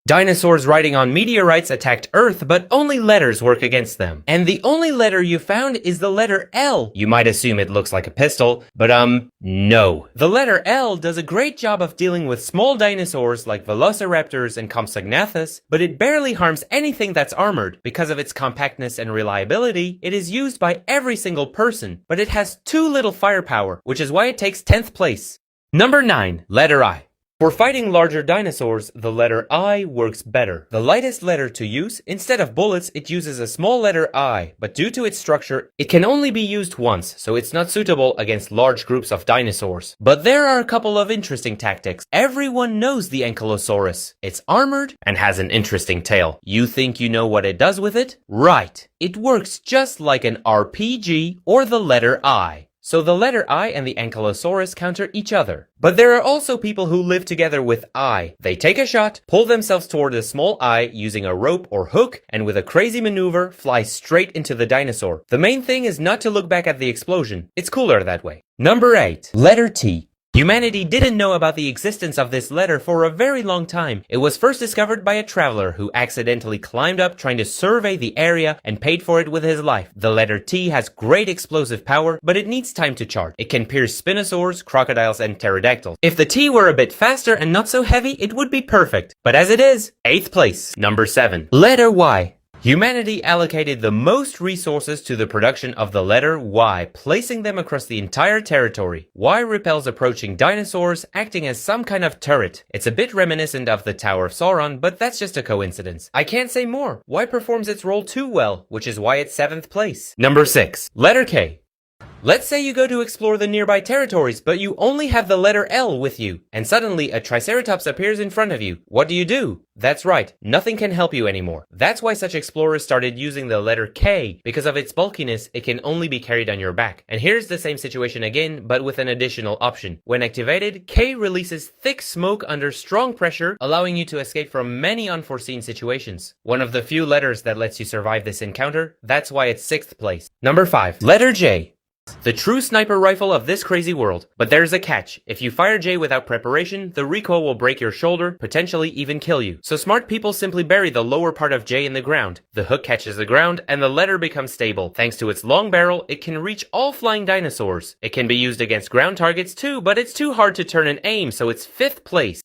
Dinosaurs riding on meteorites attacked Earth, but only letters work against them. And the only letter you found is the letter L. You might assume it looks like a pistol, but no. The letter L does a great job of dealing with small dinosaurs like velociraptors and Compsognathus, but it barely harms anything that's armored. Because of its compactness and reliability, it is used by every single person, but it has too little firepower, which is why it takes 10th place. Number 9. Letter I. For fighting larger dinosaurs, the letter I works better. The lightest letter to use, instead of bullets, it uses a small letter I, but due to its structure, it can only be used once, so it's not suitable against large groups of dinosaurs. But there are a couple of interesting tactics. Everyone knows the Ankylosaurus. It's armored and has an interesting tail. You think you know what it does with it? Right. It works just like an RPG or the letter I. So the letter I and the Ankylosaurus counter each other. But there are also people who live together with I. They take a shot, pull themselves toward the small I using a rope or hook, and with a crazy maneuver, fly straight into the dinosaur. The main thing is not to look back at the explosion. It's cooler that way. Number 8. Letter T. Humanity didn't know about the existence of this letter for a very long time. It was first discovered by a traveler who accidentally climbed up trying to survey the area and paid for it with his life. The letter T has great explosive power, but it needs time to charge. It can pierce spinosaurs, crocodiles, and pterodactyls. If the T were a bit faster and not so heavy, it would be perfect. But as it is, 8th place. Number 7. Letter Y. Humanity allocated the most resources to the production of the letter Y, placing them across the entire territory. Y repels approaching dinosaurs, acting as some kind of turret. It's a bit reminiscent of the Tower of Sauron, but that's just a coincidence. I can't say more. Y performs its role too well, which is why it's 7th place. Number 6. Letter K. Let's say you go to explore the nearby territories, but you only have the letter L with you, and suddenly a Triceratops appears in front of you. What do? That's right, nothing can help you anymore. That's why such explorers started using the letter K. Because of its bulkiness, it can only be carried on your back. And here's the same situation again, but with an additional option. When activated, K releases thick smoke under strong pressure, allowing you to escape from many unforeseen situations. One of the few letters that lets you survive this encounter, that's why it's 6th place. Number 5. Letter J. The true sniper rifle of this crazy world. But there's a catch. If you fire J without preparation, the recoil will break your shoulder, potentially even kill you. So smart people simply bury the lower part of J in the ground. The hook catches the ground, and the letter becomes stable. Thanks to its long barrel, it can reach all flying dinosaurs. It can be used against ground targets too, but it's too hard to turn and aim, so it's 5th place.